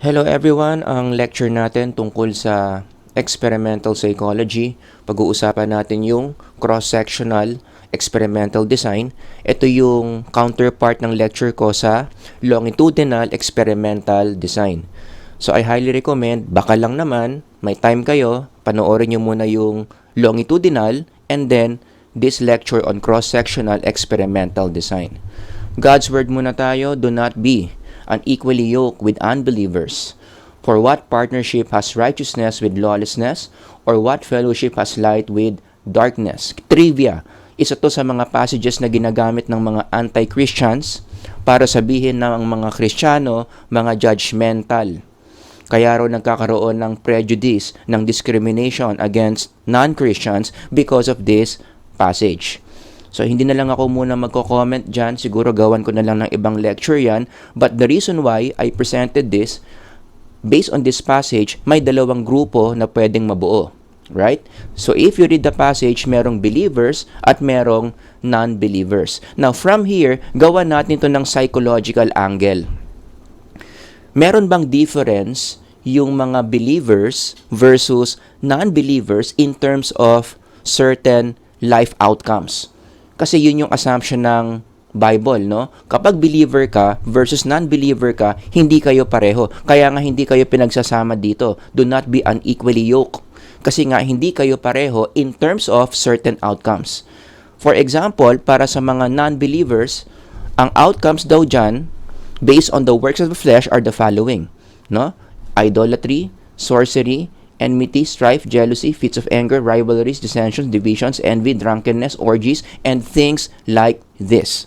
Hello everyone, ang lecture natin tungkol sa experimental psychology. Pag-uusapan natin yung cross-sectional experimental design. Ito yung counterpart ng lecture ko sa longitudinal experimental design. So I highly recommend, baka lang naman, may time kayo, panoorin nyo muna yung longitudinal and then this lecture on cross-sectional experimental design. God's word muna tayo, do not be unequally yoked with unbelievers. For what partnership has righteousness with lawlessness? Or what fellowship has light with darkness? Trivia, isa to sa mga passages na ginagamit ng mga anti-Christians para sabihin na ang mga Kristiyano, mga judgmental. Kaya raw nagkakaroon ng prejudice, ng discrimination against non-Christians because of this passage. So, hindi na lang ako muna magko-comment dyan. Siguro gawan ko na lang ng ibang lecture yan. But the reason why I presented this, based on this passage, may dalawang grupo na pwedeng mabuo. Right? So, if you read the passage, merong believers at merong non-believers. Now, from here, gawan natin ito ng psychological angle. Meron bang difference yung mga believers versus non-believers in terms of certain life outcomes? Kasi yun yung assumption ng Bible, no? Kapag believer ka versus non-believer ka, hindi kayo pareho. Kaya nga hindi kayo pinagsasama dito. Do not be unequally yoked. Kasi nga hindi kayo pareho in terms of certain outcomes. For example, para sa mga non-believers, ang outcomes daw dyan, based on the works of the flesh, are the following, no? Idolatry, sorcery, enmity, strife, jealousy, fits of anger, rivalries, dissensions, divisions, envy, drunkenness, orgies, and things like this.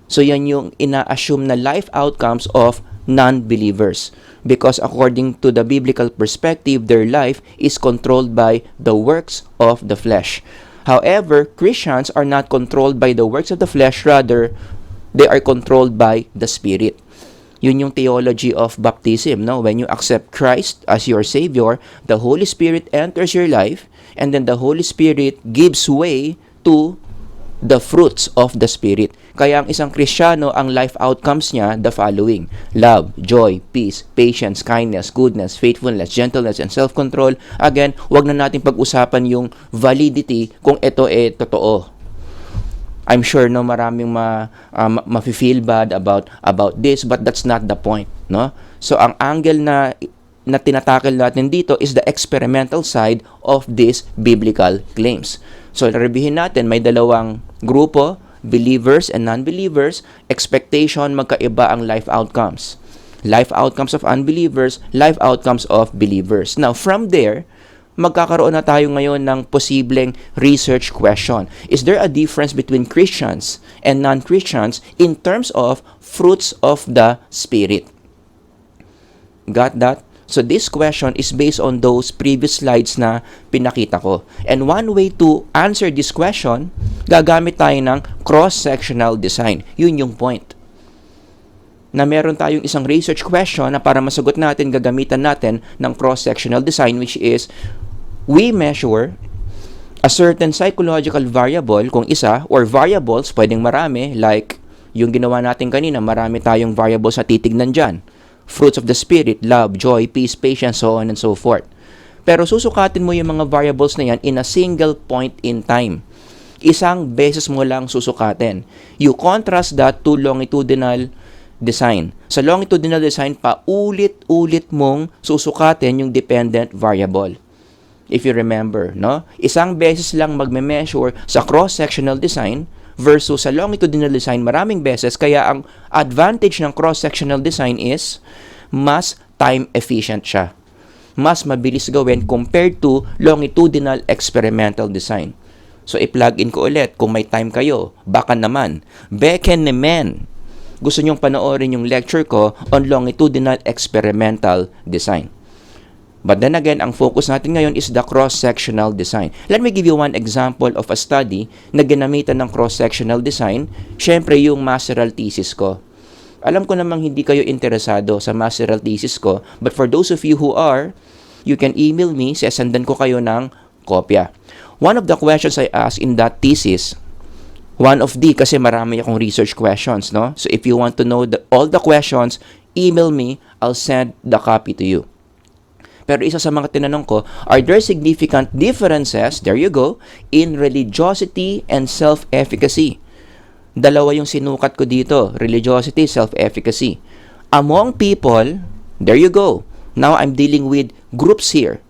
So yan yung ina-assume na life outcomes of non-believers. Because according to the biblical perspective, their life is controlled by the works of the flesh. However, Christians are not controlled by the works of the flesh, rather, they are controlled by the Spirit. Yun yung theology of baptism, no? When you accept Christ as your Savior, the Holy Spirit enters your life, and then the Holy Spirit gives way to the fruits of the Spirit. Kaya ang isang Kristiyano, ang life outcomes niya, the following: love, joy, peace, patience, kindness, goodness, faithfulness, gentleness, and self-control. Again, wag na natin pag-usapan yung validity kung ito totoo. I'm sure no maraming ma-feel bad about this, but that's not the point, no? So ang angle na tinatackle natin dito is the experimental side of these biblical claims. So reviewin natin, may dalawang grupo, believers and non-believers. Expectation, magkaiba ang life outcomes. Life outcomes of unbelievers, life outcomes of believers. Now from there, magkakaroon na tayo ngayon ng posibleng research question. Is there a difference between Christians and non-Christians in terms of fruits of the Spirit? Got that? So this question is based on those previous slides na pinakita ko. And one way to answer this question, gagamit tayo ng cross-sectional design. Yun yung point. Na meron tayong isang research question na para masagot natin, gagamitan natin ng cross-sectional design, which is we measure a certain psychological variable, kung isa, or variables, pwedeng marami, like yung ginawa natin kanina, marami tayong variables na titignan dyan. Fruits of the Spirit, love, joy, peace, patience, so on and so forth. Pero susukatin mo yung mga variables na yan in a single point in time. Isang beses mo lang susukatin. You contrast that to longitudinal design. Sa longitudinal design, paulit-ulit mong susukatin yung dependent variable. If you remember, no? Isang beses lang magme-measure sa cross-sectional design versus sa longitudinal design maraming beses. Kaya ang advantage ng cross-sectional design is mas time efficient siya. Mas mabilis gawin compared to longitudinal experimental design. So i-plug in ko ulit kung may time kayo. Baka naman. Beken naman. Gusto nyong panoorin yung lecture ko on longitudinal experimental design. But then again, ang focus natin ngayon is the cross-sectional design. Let me give you one example of a study na ginamitan ng cross-sectional design. Siyempre, yung masteral thesis ko. Alam ko namang hindi kayo interesado sa masteral thesis ko, but for those of you who are, you can email me, sasandan ko kayo ng kopya. One of the questions I asked in that thesis, kasi marami akong research questions, no? So if you want to know all the questions, email me. I'll send the copy to you. Pero isa sa mga tinanong ko, are there significant differences, there you go, in religiosity and self-efficacy? Dalawa yung sinukat ko dito, religiosity, self-efficacy. Among people, there you go. Now I'm dealing with groups here.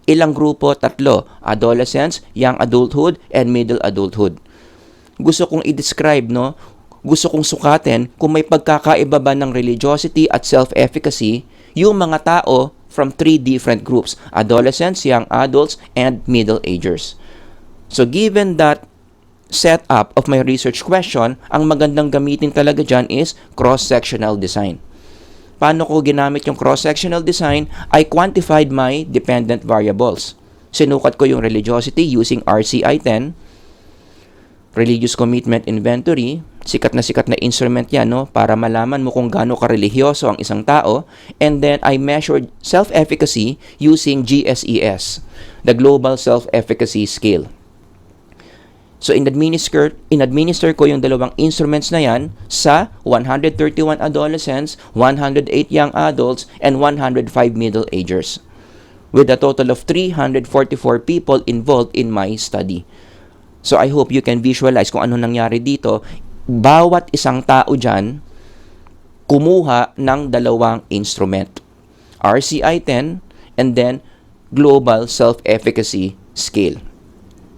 Ilang grupo? 3. Adolescence, young adulthood, and middle adulthood. Gusto kong i-describe, no? Gusto kong sukatin kung may pagkakaiba ba ng religiosity at self-efficacy yung mga tao from 3 different groups, adolescents, young adults, and middle-agers. So given that setup of my research question, ang magandang gamitin talaga dyan is cross-sectional design. Paano ko ginamit yung cross-sectional design? I quantified my dependent variables. Sinukat ko yung religiosity using RCI-10, Religious Commitment Inventory. Sikat na instrument yan, no? Para malaman mo kung gaano karelihiyoso ang isang tao. And then I measured self-efficacy using GSES, the Global Self-Efficacy Scale. So in-administer ko yung dalawang instruments na yan sa 131 adolescents, 108 young adults, and 105 middle-agers, with a total of 344 people involved in my study. So I hope you can visualize kung ano nangyari dito. Bawat isang tao dyan kumuha ng dalawang instrument, RCI-10 and then Global Self-Efficacy Scale.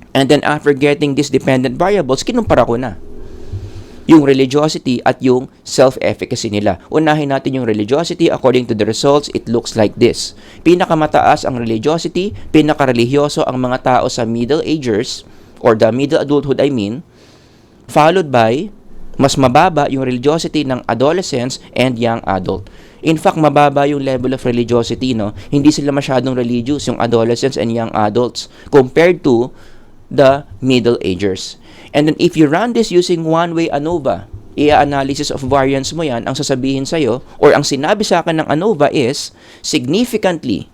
And then after getting these dependent variables, kinumpara ko na yung religiosity at yung self-efficacy nila. Unahin natin yung religiosity. According to the results, it looks like this. Pinakamataas ang religiosity, pinakarelihiyoso ang mga tao sa middle-agers, or the middle adulthood followed by mas mababa yung religiosity ng adolescents and young adult. In fact, mababa yung level of religiosity, no? Hindi sila masyadong religious, yung adolescents and young adults, compared to the middle-agers. And then if you run this using one-way ANOVA, i-analysis of variance mo yan, ang sasabihin sa'yo, or ang sinabi sa akin ng ANOVA is, significantly,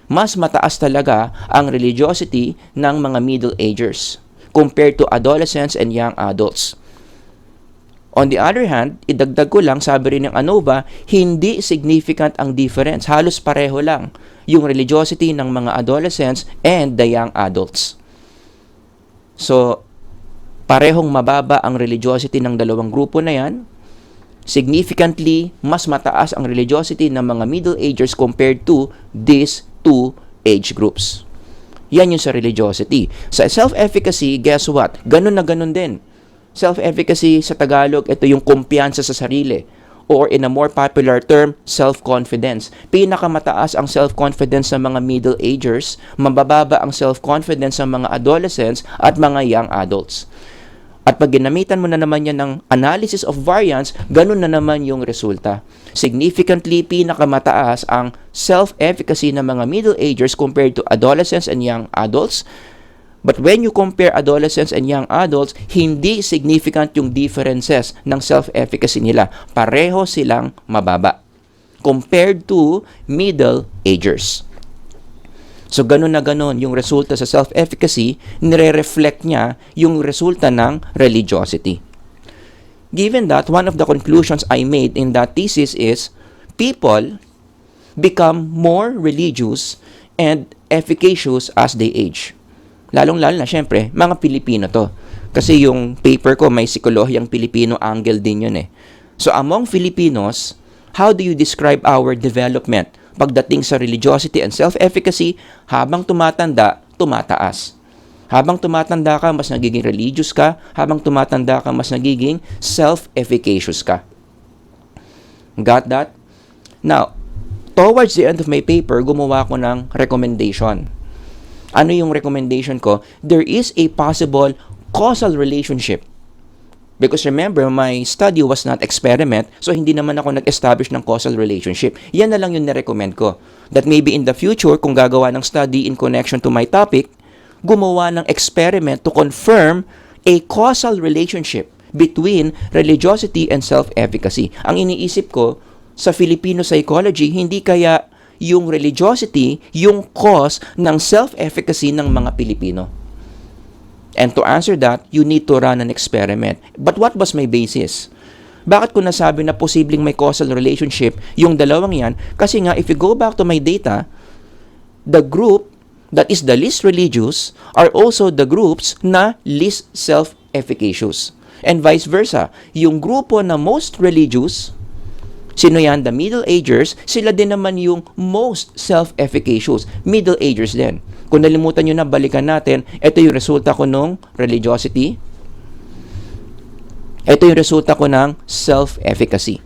mas mataas talaga ang religiosity ng mga middle-agers compared to adolescents and young adults. On the other hand, idagdag ko lang, sabi rin ng ANOVA, hindi significant ang difference. Halos pareho lang yung religiosity ng mga adolescents and the young adults. So, parehong mababa ang religiosity ng dalawang grupo na yan. Significantly, mas mataas ang religiosity ng mga middle-agers compared to these 2 age groups. Yan yung sa religiosity. Sa self-efficacy, guess what? Ganun na ganun din. Self-efficacy sa Tagalog, ito yung kumpiyansa sa sarili. Or in a more popular term, self-confidence. Pinakamataas ang self-confidence ng mga middle-agers, mabababa ang self-confidence ng mga adolescents at mga young adults. At pag ginamitan mo na naman yan ng analysis of variance, ganun na naman yung resulta. Significantly, pinakamataas ang self-efficacy ng mga middle-agers compared to adolescents and young adults. But when you compare adolescents and young adults, hindi significant yung differences ng self-efficacy nila. Pareho silang mababa compared to middle-agers. So, ganun na ganun yung resulta sa self-efficacy, nire-reflect niya yung resulta ng religiosity. Given that, one of the conclusions I made in that thesis is, people become more religious and efficacious as they age. Lalong-lalo na, syempre, mga Pilipino to. Kasi yung paper ko, may psikolohiyang Pilipino angle din yun eh. So, among Filipinos, how do you describe our development pagdating sa religiosity and self-efficacy? Habang tumatanda, tumataas. Habang tumatanda ka, mas nagiging religious ka. Habang tumatanda ka, mas nagiging self-efficacious ka. Got that? Now, towards the end of my paper, gumawa ko ng recommendation. Ano yung recommendation ko? There is a possible causal relationship. Because remember, my study was not experiment, so hindi naman ako nag-establish ng causal relationship. Yan na lang yung na-recommend ko. That maybe in the future, kung gagawa ng study in connection to my topic, gumawa ng experiment to confirm a causal relationship between religiosity and self-efficacy. Ang iniisip ko, sa Filipino psychology, hindi kaya yung religiosity yung cause ng self-efficacy ng mga Pilipino. And to answer that, you need to run an experiment. But what was my basis? Bakit ko nasabi na posibleng may causal relationship yung dalawang yan? Kasi nga, if you go back to my data, the group that is the least religious are also the groups na least self-efficacious. And vice versa, yung grupo na most religious, sino yan? The middle-agers, sila din naman yung most self-efficacious. Middle-agers din. Kung nalimutan nyo na, balikan natin, ito yung resulta ko nung religiosity. Ito yung resulta ko ng self-efficacy.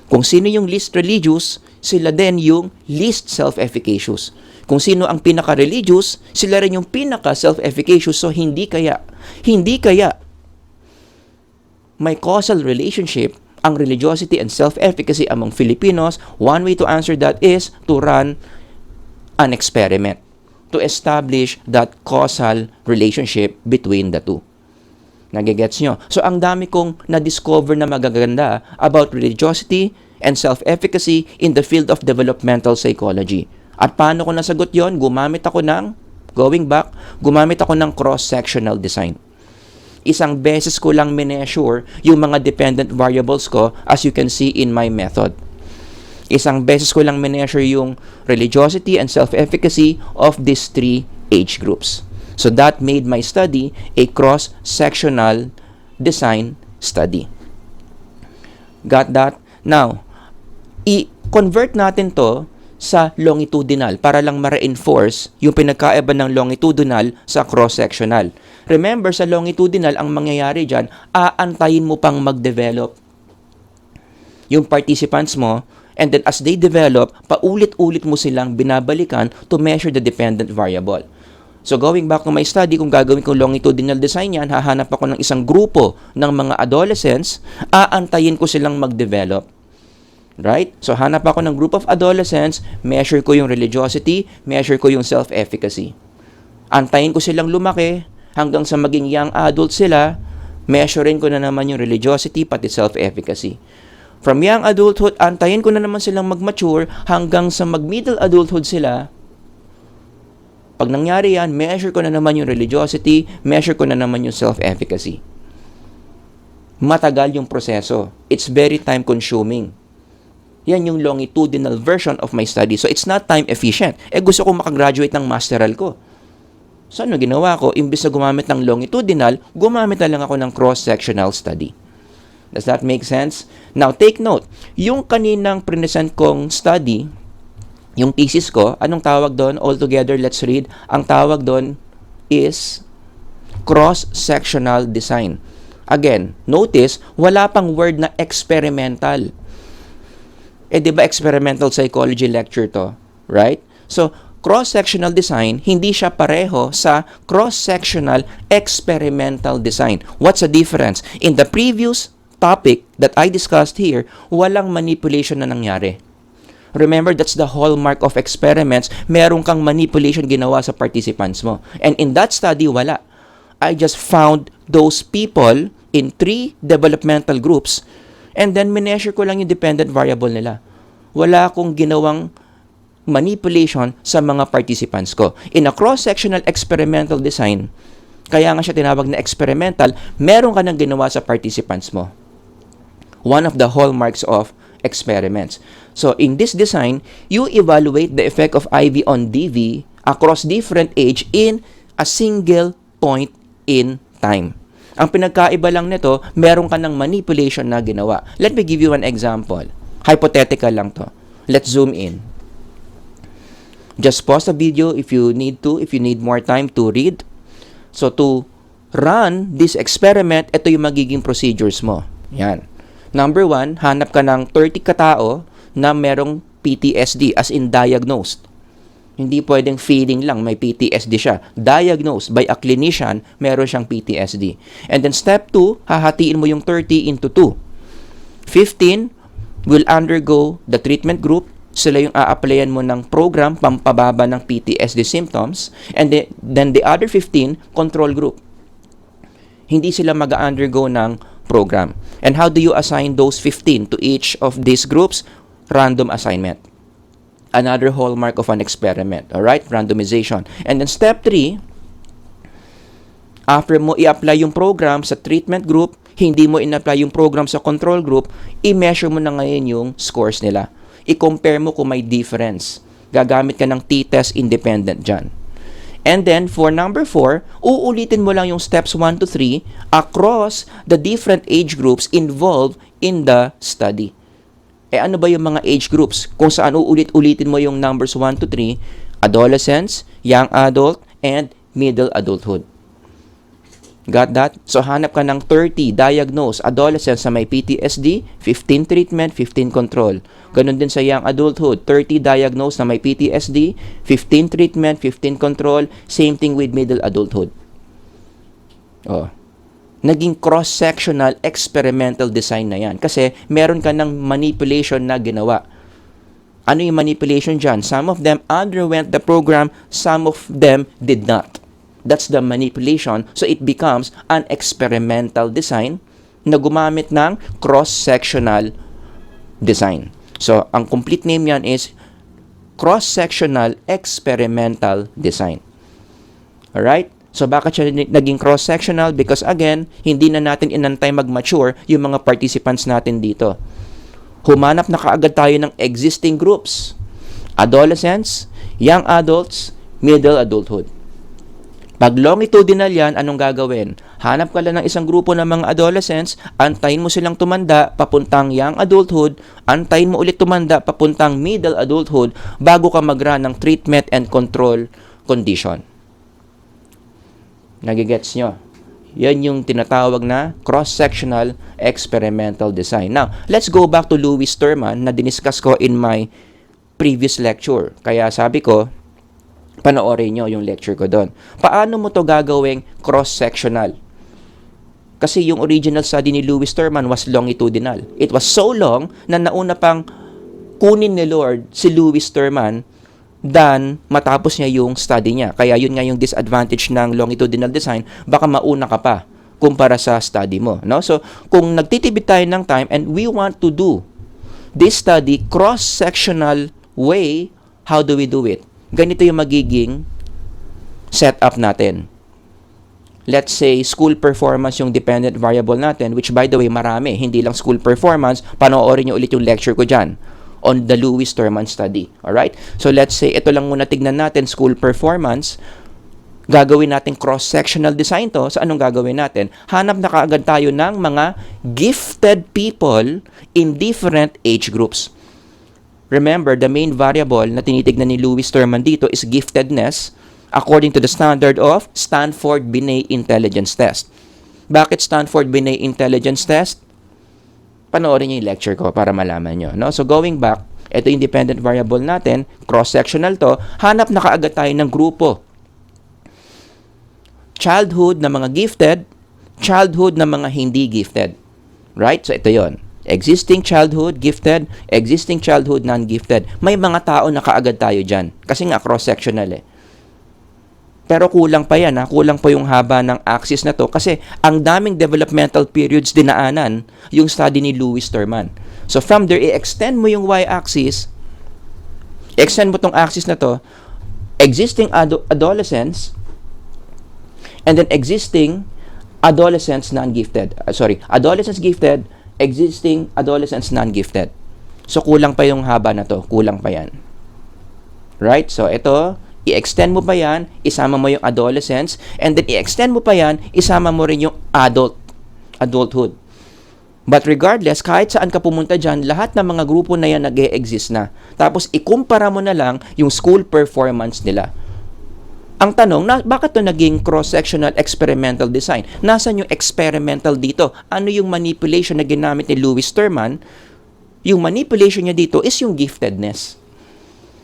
Kung sino yung least religious, sila din yung least self-efficacious. Kung sino ang pinaka-religious, sila rin yung pinaka-self-efficacious. So, hindi kaya may causal relationship ang religiosity and self-efficacy among Filipinos. One way to answer that is to run an experiment to establish that causal relationship between the two. Nagigets nyo? So, ang dami kong na-discover na magaganda about religiosity and self-efficacy in the field of developmental psychology. At paano ko nasagot yon? Gumamit ako ng cross-sectional design. Isang beses ko lang mineasure yung mga dependent variables ko as you can see in my method. Isang beses ko lang mineasure yung religiosity and self-efficacy of these three age groups. So that made my study a cross-sectional design study. Got that? Now, i-convert natin to sa longitudinal para lang ma-reinforce yung pinagkaiba ng longitudinal sa cross-sectional. Remember, sa longitudinal, ang mangyayari dyan, aantayin mo pang mag-develop yung participants mo, and then as they develop, paulit-ulit mo silang binabalikan to measure the dependent variable. So going back to my study, kung gagawin kong longitudinal design yan, hahanap ako ng isang grupo ng mga adolescents, aantayin ko silang mag-develop. Right? So hanap ako ng group of adolescents, measure ko yung religiosity, measure ko yung self-efficacy. Antayin ko silang lumaki, hanggang sa maging young adult sila, measurein ko na naman yung religiosity pati self-efficacy. From young adulthood, antayin ko na naman silang mag-mature hanggang sa mag-middle adulthood sila. Pag nangyari yan, measure ko na naman yung religiosity, measure ko na naman yung self-efficacy. Matagal yung proseso. It's very time-consuming. Yan yung longitudinal version of my study. So, it's not time efficient. Gusto ko makagraduate ng masteral ko. So, ano ginawa ko? Imbis na gumamit ng longitudinal, gumamit na lang ako ng cross-sectional study. Does that make sense? Now, take note. Yung kaninang present kong study, yung thesis ko, anong tawag doon? All together, let's read. Ang tawag doon is cross-sectional design. Again, notice, wala pang word na experimental. Di ba experimental psychology lecture to? Right? So, cross-sectional design, hindi siya pareho sa cross-sectional experimental design. What's the difference? In the previous topic that I discussed here, walang manipulation na nangyari. Remember, that's the hallmark of experiments. Meron kang manipulation ginawa sa participants mo. And in that study, wala. I just found those people in 3 developmental groups and then mineasure ko lang yung dependent variable nila. Wala akong ginawang manipulation sa mga participants ko. In a cross-sectional experimental design, kaya nga siya tinawag na experimental, meron ka nang ginawa sa participants mo. One of the hallmarks of experiments. So, in this design, you evaluate the effect of IV on DV across different age in a single point in time. Ang pinagkaiba lang nito, meron ka ng manipulation na ginawa. Let me give you an example. Hypothetical lang to. Let's zoom in. Just pause the video if you need more time to read. So, to run this experiment, ito yung magiging procedures mo. Yan. Number 1, hanap ka ng 30 katao na merong PTSD, as in diagnosed. Hindi pwedeng feeling lang, may PTSD siya. Diagnosed by a clinician, meron siyang PTSD. And then step 2, hahatiin mo yung 30 into 2. 15 will undergo the treatment group. Sila yung a-applyan mo ng program pampababa ng PTSD symptoms. And then the other 15, control group. Hindi sila mag-undergo ng program. And how do you assign those 15 to each of these groups? Random assignment. Another hallmark of an experiment. Alright? Randomization. And then step 3, after mo i-apply yung program sa treatment group, hindi mo in-apply yung program sa control group, i-measure mo na ngayon yung scores nila. I-compare mo kung may difference. Gagamit ka ng t-test independent dyan. And then, for number 4, uulitin mo lang yung steps 1 to 3 across the different age groups involved in the study. Ano ba yung mga age groups? Kung saan uulit-ulitin mo yung numbers 1 to 3, adolescents, young adult, and middle adulthood. Got that? So, hanap ka ng 30 diagnosed adolescents na may PTSD, 15 treatment, 15 control. Ganon din sa young adulthood, 30 diagnosed na may PTSD, 15 treatment, 15 control. Same thing with middle adulthood. Naging cross-sectional experimental design na yan. Kasi meron ka ng manipulation na ginawa. Ano yung manipulation dyan? Some of them underwent the program, some of them did not. That's the manipulation. So it becomes an experimental design na gumamit ng cross-sectional design. So ang complete name yan is cross-sectional experimental design. Alright? So bakit siya naging cross-sectional? Because again, hindi na natin inantay mag-mature yung mga participants natin dito. Humanap na kaagad tayo ng existing groups. Adolescents, young adults, middle adulthood. Pag longitudinal yan, anong gagawin? Hanap ka lang ng isang grupo ng mga adolescents, antayin mo silang tumanda papuntang young adulthood, antayin mo ulit tumanda papuntang middle adulthood bago ka mag-run ng treatment and control condition. Nagigets nyo? Yan yung tinatawag na cross-sectional experimental design. Now, let's go back to Lewis Terman na diniscuss ko in my previous lecture. Kaya sabi ko, panoorin nyo yung lecture ko doon. Paano mo to gagawing cross-sectional? Kasi yung original study ni Lewis Terman was longitudinal. It was so long na nauna pang kunin ni Lord si Lewis Terman than matapos niya yung study niya. Kaya yun nga yung disadvantage ng longitudinal design, baka mauna ka pa kumpara sa study mo. No? So, kung nagtitibid tayo ng time and we want to do this study cross-sectional way, how do we do it? Ganito yung magiging setup natin. Let's say, school performance yung dependent variable natin, which by the way, marami. Hindi lang school performance. Panoorin nyo ulit yung lecture ko dyan on the Lewis Terman study. Alright? So let's say, ito lang muna tignan natin, school performance. Gagawin natin cross-sectional design to. So anong gagawin natin? Hanap na kaagad tayo ng mga gifted people in different age groups. Remember, the main variable na tinitignan ni Lewis Terman dito is giftedness according to the standard of Stanford-Binet Intelligence Test. Bakit Stanford-Binet Intelligence Test? Panoorin niyo yung lecture ko para malaman nyo. No? So going back, ito yung dependent variable natin, cross-sectional to, hanap na kaagad tayo ng grupo. Childhood na mga gifted, childhood na mga hindi gifted. Right? So ito yon. Existing childhood, gifted, existing childhood, non-gifted. May mga tao na kaagad tayo dyan. Kasi nga, cross-sectional eh. Pero kulang pa yan, kulang pa yung haba ng axis na to kasi ang daming developmental periods dinaanan yung study ni Lewis Terman. So from there, i-extend mo yung y-axis, extend mo tong axis na to, existing adolescents, and then existing adolescents non-gifted. Adolescents gifted, existing adolescents non-gifted. So kulang pa yung haba na to, kulang pa yan. Right? So ito, i-extend mo pa yan, isama mo yung adolescents, and then i-extend mo pa yan, isama mo rin yung adulthood. But regardless, kahit saan ka pumunta dyan, lahat ng mga grupo na yan nag-e-exist na. Tapos ikumpara mo na lang yung school performance nila. Ang tanong, bakit to naging cross-sectional experimental design? Nasaan yung experimental dito? Ano yung manipulation na ginamit ni Lewis Terman? Yung manipulation niya dito is yung giftedness.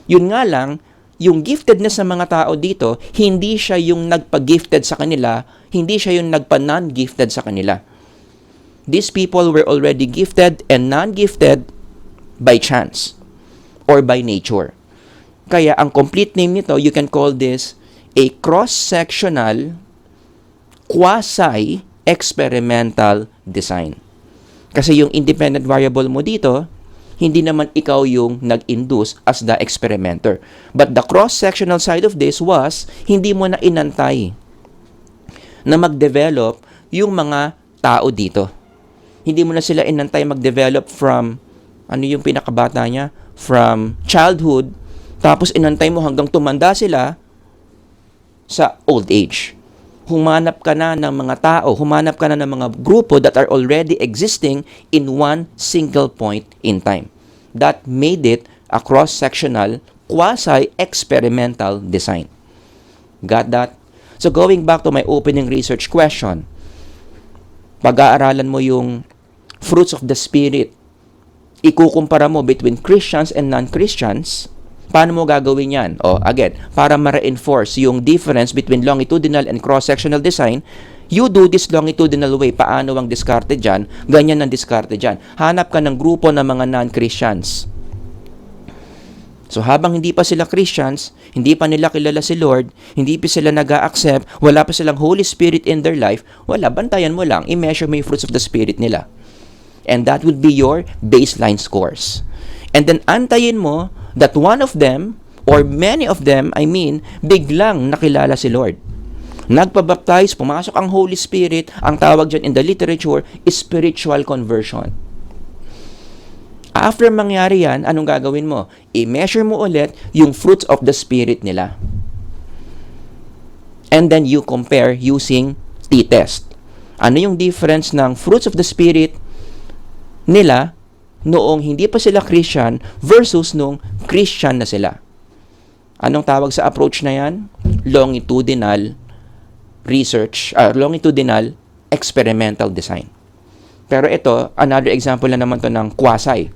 Yun nga lang, yung giftedness ng mga tao dito, hindi siya yung nagpa-gifted sa kanila, hindi siya yung nagpa-non-gifted sa kanila. These people were already gifted and non-gifted by chance or by nature. Kaya ang complete name nito, you can call this a cross-sectional quasi-experimental design. Kasi yung independent variable mo dito, hindi naman ikaw yung nag-induce as the experimenter. But the cross-sectional side of this was, hindi mo na inantay na mag-develop yung mga tao dito. Hindi mo na sila inantay mag-develop from, ano yung pinakabata niya? From childhood, tapos inantay mo hanggang tumanda sila sa old age. Humanap ka na ng mga tao, humanap ka na ng mga grupo that are already existing in one single point in time. That made it a cross-sectional, quasi-experimental design. Got that? So going back to my opening research question, pag-aaralan mo yung fruits of the Spirit, ikukumpara mo between Christians and non-Christians, paano mo gagawin yan? Again, para ma-reinforce yung difference between longitudinal and cross-sectional design, you do this longitudinal way. Paano ang diskarte dyan? Ganyan ang diskarte dyan. Hanap ka ng grupo ng mga non-Christians. So habang hindi pa sila Christians, hindi pa nila kilala si Lord, hindi pa sila nag-a-accept, wala pa silang Holy Spirit in their life, wala, bantayan mo lang, i-measure mo yung fruits of the Spirit nila. And that would be your baseline scores. And then antayin mo that one of them, or many of them, biglang nakilala si Lord. Nagpabaptize, pumasok ang Holy Spirit, ang tawag dyan in the literature is spiritual conversion. After mangyari yan, anong gagawin mo? I-measure mo ulit yung fruits of the Spirit nila. And then you compare using t-test. Ano yung difference ng fruits of the Spirit nila noong hindi pa sila Christian versus noong Christian na sila? Anong tawag sa approach na yan? Longitudinal research, longitudinal experimental design. Pero ito, another example na naman to ng quasi.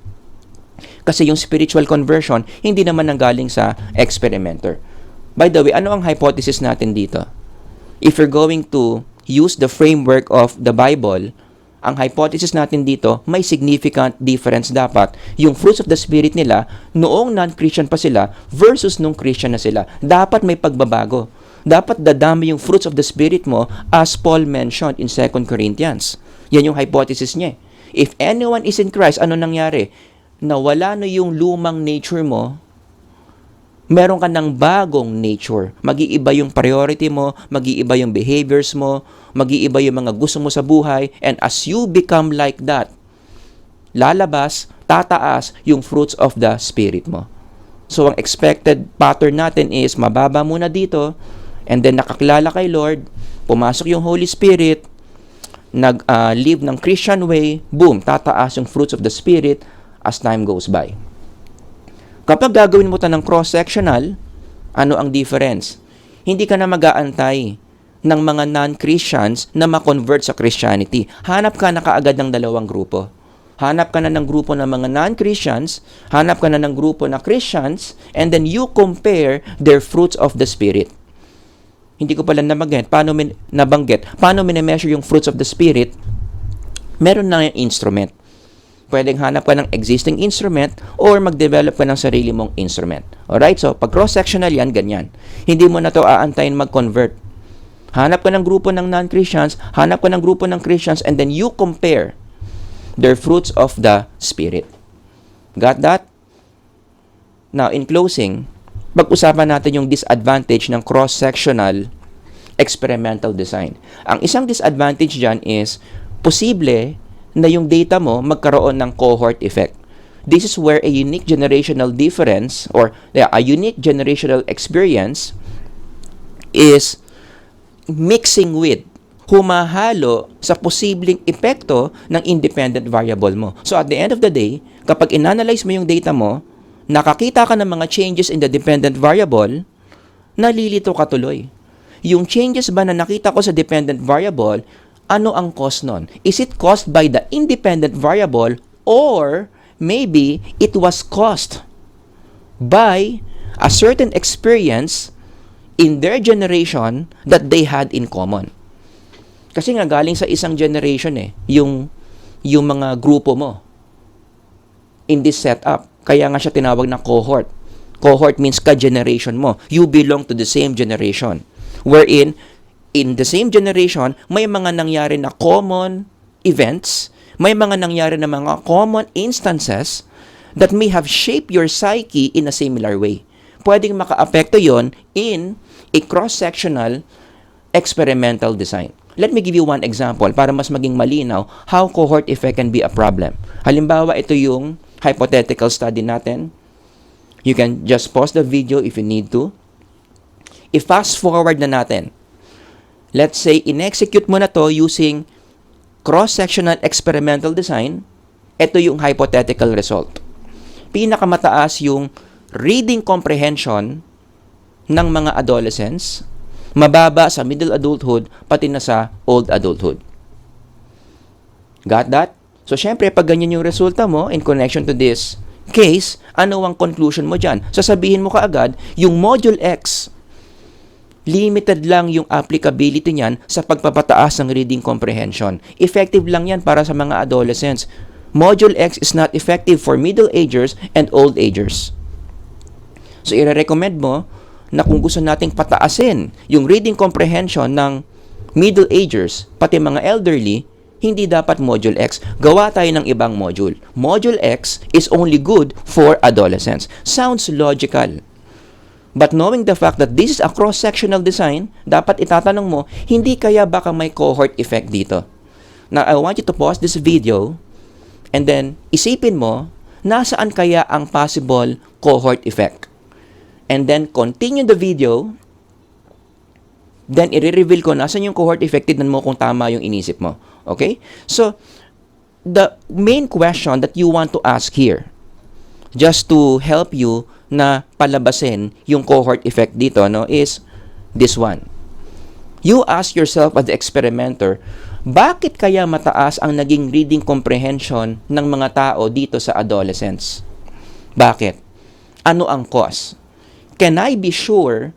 Kasi yung spiritual conversion, hindi naman nanggaling sa experimenter. By the way, ano ang hypothesis natin dito? If you're going to use the framework of the Bible, ang hypothesis natin dito, may significant difference dapat yung fruits of the Spirit nila noong non-Christian pa sila versus nung Christian na sila. Dapat may pagbabago. Dapat dadami yung fruits of the Spirit mo as Paul mentioned in 2 Corinthians. Yan yung hypothesis niya. If anyone is in Christ, ano nangyari? Nawala na yung lumang nature mo, meron ka ng bagong nature. Mag-iiba yung priority mo, mag-iiba yung behaviors mo, mag-iiba yung mga gusto mo sa buhay, and as you become like that, lalabas, tataas yung fruits of the Spirit mo. So, ang expected pattern natin is, mababa muna dito, and then nakakilala kay Lord, pumasok yung Holy Spirit, nag-live ng Christian way, boom, tataas yung fruits of the Spirit as time goes by. Kapag gagawin mo ito ng cross-sectional, ano ang difference? Hindi ka na mag-aantay ng mga non-Christians na ma-convert sa Christianity. Hanap ka na kaagad ng dalawang grupo. Hanap ka na ng grupo ng mga non-Christians, hanap ka na ng grupo na Christians, and then you compare their fruits of the Spirit. Hindi ko pala nabanggit. Paano minimeasure yung fruits of the Spirit? Meron na yung instrument. Pwedeng hanap ka ng existing instrument or mag-develop ka ng sarili mong instrument. Alright? So, pag cross-sectional yan, ganyan. Hindi mo na to aantayin mag-convert. Hanap ka ng grupo ng non-Christians, hanap ka ng grupo ng Christians, and then you compare their fruits of the Spirit. Got that? Now, in closing, pag-usapan natin yung disadvantage ng cross-sectional experimental design. Ang isang disadvantage dyan is, posible na yung data mo magkaroon ng cohort effect. This is where a unique generational difference or a unique generational experience is mixing with, humahalo sa posibleng epekto ng independent variable mo. So at the end of the day, kapag inanalyze mo yung data mo, nakakita ka ng mga changes in the dependent variable, nalilito ka tuloy. Yung changes ba na nakita ko sa dependent variable, ano ang cause nun? Is it caused by the independent variable or maybe it was caused by a certain experience in their generation that they had in common? Kasi nga galing sa isang generation yung mga grupo mo in this setup. Kaya nga siya tinawag na cohort. Cohort means ka-generation mo. You belong to the same generation. Wherein, in the same generation, may mga nangyari na common events, may mga nangyari na mga common instances that may have shaped your psyche in a similar way. Pwedeng maka-apekto yon in a cross-sectional experimental design. Let me give you one example para mas maging malinaw how cohort effect can be a problem. Halimbawa, ito yung hypothetical study natin. You can just pause the video if you need to. I-fast forward na natin. Let's say, in-execute mo na to using cross-sectional experimental design. Ito yung hypothetical result. Pinakamataas yung reading comprehension ng mga adolescents, mababa sa middle adulthood, pati na sa old adulthood. Got that? So, syempre, pag ganyan yung resulta mo in connection to this case, ano ang conclusion mo dyan? Sasabihin mo kaagad, yung Module X, limited lang yung applicability niyan sa pagpapataas ng reading comprehension. Effective lang yan para sa mga adolescents. Module X is not effective for middle-agers and old-agers. So, i-recommend mo na kung gusto nating pataasin yung reading comprehension ng middle-agers, pati mga elderly, hindi dapat Module X. Gawa tayo ng ibang module. Module X is only good for adolescents. Sounds logical. But knowing the fact that this is a cross-sectional design, dapat itatanong mo, hindi kaya baka may cohort effect dito? Now, I want you to pause this video and then isipin mo, nasaan kaya ang possible cohort effect? And then continue the video, then i-reveal ko nasan yung cohort effect, tignan mo kung tama yung inisip mo. Okay? So, the main question that you want to ask here, just to help you na palabasin yung cohort effect dito, no, is this one. You ask yourself as the experimenter, bakit kaya mataas ang naging reading comprehension ng mga tao dito sa adolescents? Bakit? Ano ang cause? Can I be sure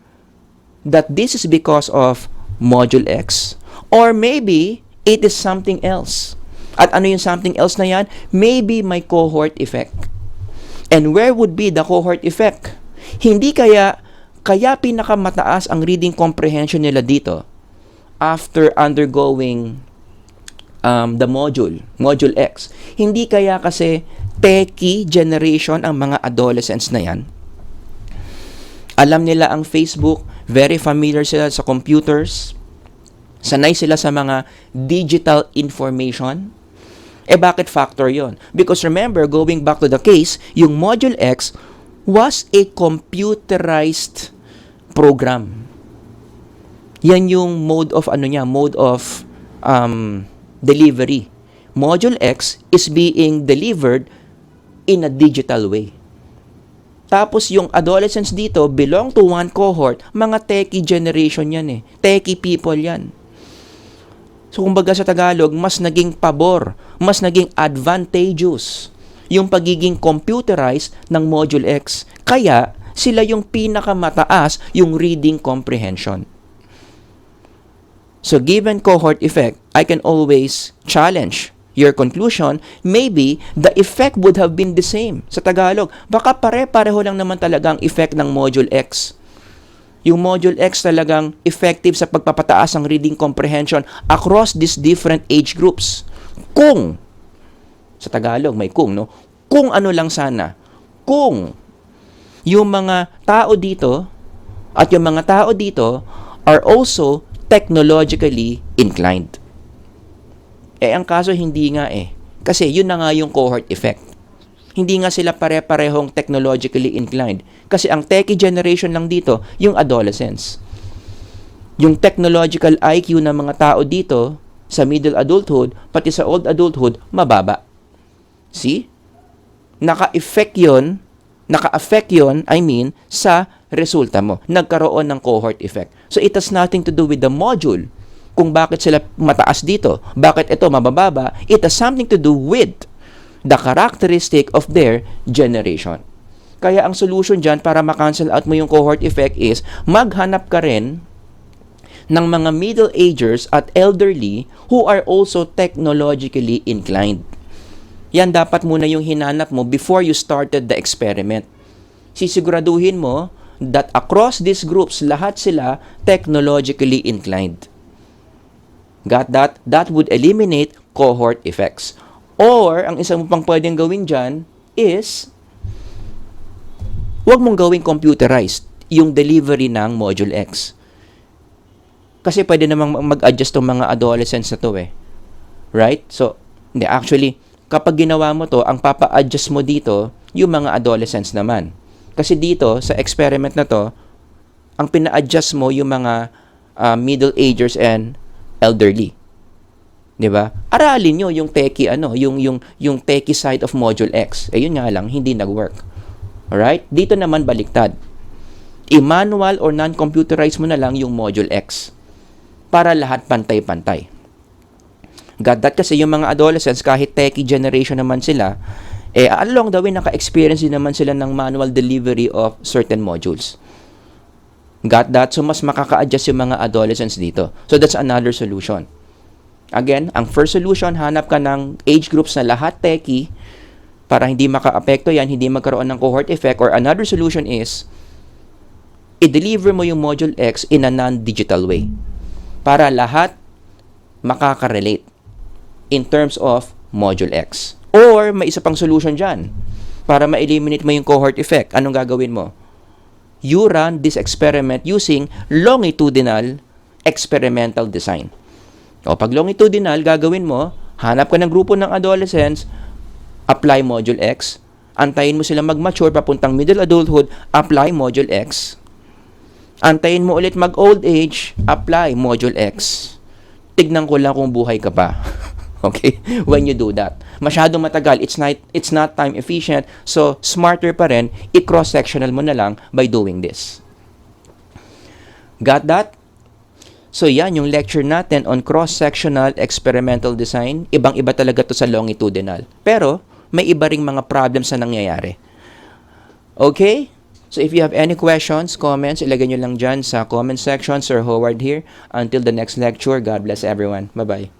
that this is because of Module X? Or maybe it is something else. At ano yung something else na yan? Maybe may cohort effect. And where would be the cohort effect? Hindi kaya pinakamataas ang reading comprehension nila dito after undergoing the Module X. Hindi kaya kasi techie generation ang mga adolescents na yan. Alam nila ang Facebook, very familiar sila sa computers, sanay sila sa mga digital information. Bakit factor yon? Because remember, going back to the case, yung Module X was a computerized program. Yan yung mode of delivery. Module X is being delivered in a digital way. Tapos yung adolescents dito belong to one cohort, mga techie generation yan Techie people yan. So kumbaga sa Tagalog, mas naging pabor, mas naging advantageous yung pagiging computerized ng Module X. Kaya sila yung pinakamataas yung reading comprehension. So given cohort effect, I can always challenge your conclusion. Maybe the effect would have been the same. Sa Tagalog, baka pare-pareho lang naman talaga ang effect ng Module X. Yung Module X talagang effective sa pagpapataas ng reading comprehension across these different age groups. Kung, sa Tagalog may kung, no? Kung ano lang sana, kung yung mga tao dito at yung mga tao dito are also technologically inclined. Ang kaso hindi nga Kasi yun na nga yung cohort effect. Hindi nga sila pare-parehong technologically inclined. Kasi ang techie generation lang dito, yung adolescents. Yung technological IQ ng mga tao dito, sa middle adulthood, pati sa old adulthood, mababa. See? Naka-affect yun, sa resulta mo. Nagkaroon ng cohort effect. So it has nothing to do with the module. Kung bakit sila mataas dito, bakit ito mabababa, it has something to do with the characteristic of their generation. Kaya ang solution dyan para ma-cancel out mo yung cohort effect is maghanap ka rin ng mga middle-agers at elderly who are also technologically inclined. Yan dapat muna yung hinanap mo before you started the experiment. Sisiguraduhin mo that across these groups, lahat sila technologically inclined. Got that? That would eliminate cohort effects. Or, ang isang mo pang pwedeng gawin dyan is, huwag mong gawing computerized yung delivery ng Module X. Kasi pwede namang mag-adjust tong mga adolescents na to eh. Right? So, hindi, actually, kapag ginawa mo to, ang papa-adjust mo dito, yung mga adolescents naman. Kasi dito, sa experiment na to, ang pina-adjust mo yung mga middle-agers and elderly. 'Di ba? Aralin nyo yung techie yung techie side of Module X. Eh yun nga lang hindi nag-work. Alright? Dito naman baliktad. I-manual or non-computerized mo na lang yung Module X para lahat pantay-pantay. Got that? Kasi yung mga adolescents, kahit techie generation naman sila, along the way, naka-experience din naman sila ng manual delivery of certain modules. Got that? So, mas makaka-adjust yung mga adolescents dito. So, that's another solution. Again, ang first solution, hanap ka ng age groups na lahat techie para hindi maka-apekto yan, hindi magkaroon ng cohort effect. Or another solution is, i-deliver mo yung Module X in a non-digital way para lahat makaka-relate in terms of Module X. Or, may isa pang solution dyan para ma-eliminate mo yung cohort effect. Anong gagawin mo? You run this experiment using longitudinal experimental design. O pag longitudinal, gagawin mo, hanap ka ng grupo ng adolescents, apply Module X, antayin mo sila mag-mature papuntang middle adulthood, apply Module X, antayin mo ulit mag-old age, apply Module X. Tignan ko lang kung buhay ka pa. Okay? When you do that. Masyadong matagal. It's not time efficient. So, smarter pa rin, i-cross-sectional mo na lang by doing this. Got that? So, yan yung lecture natin on cross-sectional experimental design. Ibang-iba talaga to sa longitudinal. Pero, may iba ring mga problems na nangyayari. Okay? So, if you have any questions, comments, ilagay nyo lang dyan sa comment section. Sir Howard here. Until the next lecture, God bless everyone. Bye-bye.